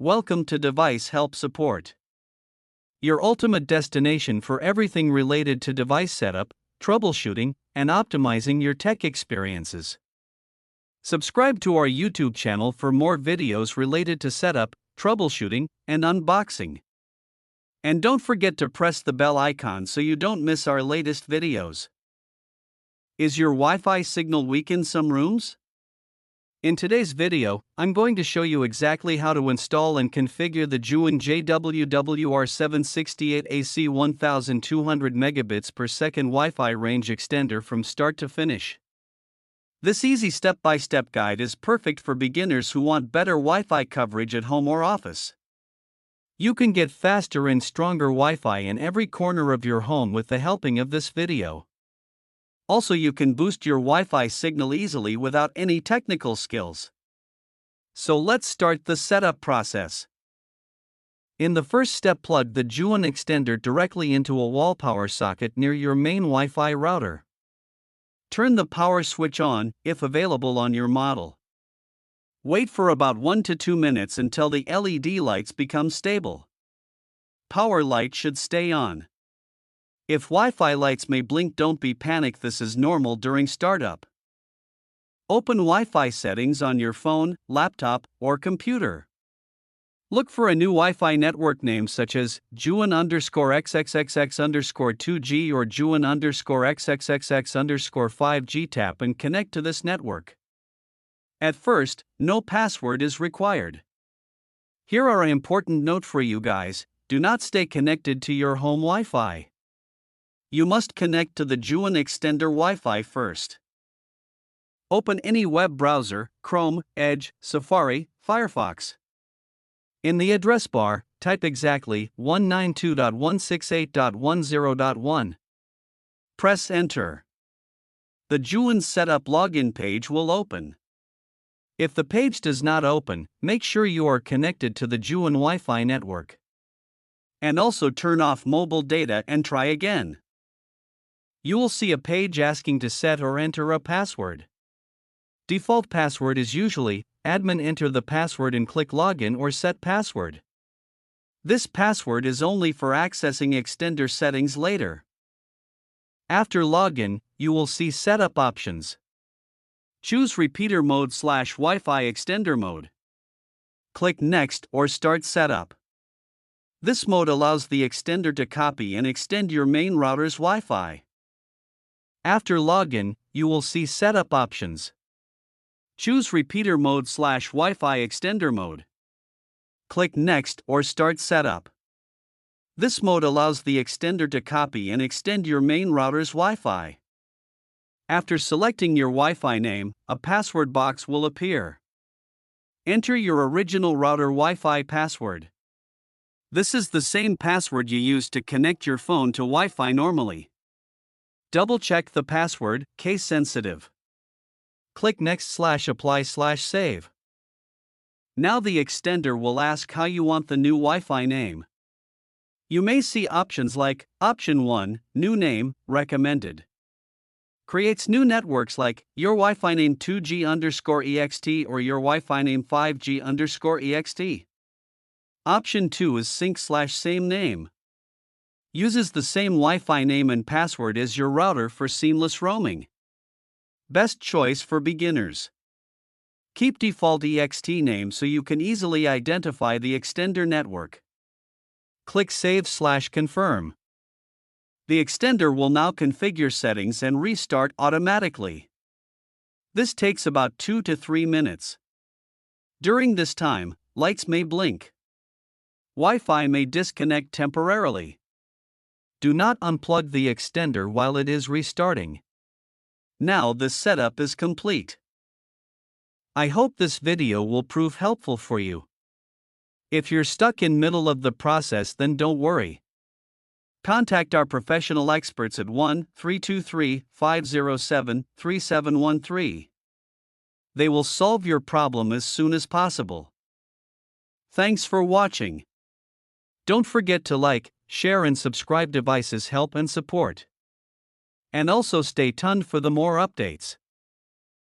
Welcome to Device Help Support, your ultimate destination for everything related to device setup, troubleshooting, and optimizing your tech experiences. Subscribe to our YouTube channel for more videos related to setup, troubleshooting, and unboxing. And don't forget to press the bell icon so you don't miss our latest videos. Is your Wi-Fi signal weak in some rooms? In today's video, I'm going to show you exactly how to install and configure the JOOWIN JW-WR768AC 1200 megabits per second Wi-Fi range extender from start to finish. This easy step-by-step guide is perfect for beginners who want better Wi-Fi coverage at home or office. You can get faster and stronger Wi-Fi in every corner of your home with the helping of this video. Also, you can boost your Wi-Fi signal easily without any technical skills. So let's start the setup process. In the first step, plug the JOOWIN extender directly into a wall power socket near your main Wi-Fi router. Turn the power switch on, if available on your model. Wait for about 1 to 2 minutes until the LED lights become stable. Power light should stay on. If Wi-Fi lights may blink, don't be panicked, this is normal during startup. Open Wi-Fi settings on your phone, laptop, or computer. Look for a new Wi-Fi network name such as JOOWIN_XXXX_2G or JOOWIN_XXXX_5G. Tap and connect to this network. At first, no password is required. Here are an important note for you guys: do not stay connected to your home Wi-Fi. You must connect to the JOOWIN extender Wi-Fi first. Open any web browser: Chrome, Edge, Safari, Firefox. In the address bar, type exactly 192.168.10.1. Press Enter. The JOOWIN Setup login page will open. If the page does not open, make sure you are connected to the JOOWIN Wi-Fi network. And also turn off mobile data and try again. You will see a page asking to set or enter a password. Default password is usually admin. Enter the password and click Login or Set Password. This password is only for accessing extender settings later. After login, you will see setup options. Choose Repeater Mode / Wi-Fi Extender Mode. Click Next or Start Setup. This mode allows the extender to copy and extend your main router's Wi-Fi. After login, you will see setup options. Choose Repeater Mode / Wi-Fi Extender Mode. Click Next or Start Setup. This mode allows the extender to copy and extend your main router's Wi-Fi. After selecting your Wi-Fi name, a password box will appear. Enter your original router Wi-Fi password. This is the same password you use to connect your phone to Wi-Fi normally. Double-check the password, case sensitive. Click Next / Apply / Save. Now the extender will ask how you want the new Wi-Fi name. You may see options like Option 1, New Name, Recommended. Creates new networks like your Wi-Fi name 2G_EXT or your Wi-Fi name 5G_EXT. Option 2 is Sync / Same Name. Uses the same Wi-Fi name and password as your router for seamless roaming. Best choice for beginners. Keep default EXT name so you can easily identify the extender network. Click Save / Confirm. The extender will now configure settings and restart automatically. This takes about 2 to 3 minutes. During this time, lights may blink. Wi-Fi may disconnect temporarily. Do not unplug the extender while it is restarting. Now the setup is complete. I hope this video will prove helpful for you. If you're stuck in middle of the process, then don't worry. Contact our professional experts at 1-323-507-3713. They will solve your problem as soon as possible. Thanks for watching. Don't forget to like, share and subscribe. Devices Help and Support. And also stay tuned for the more updates.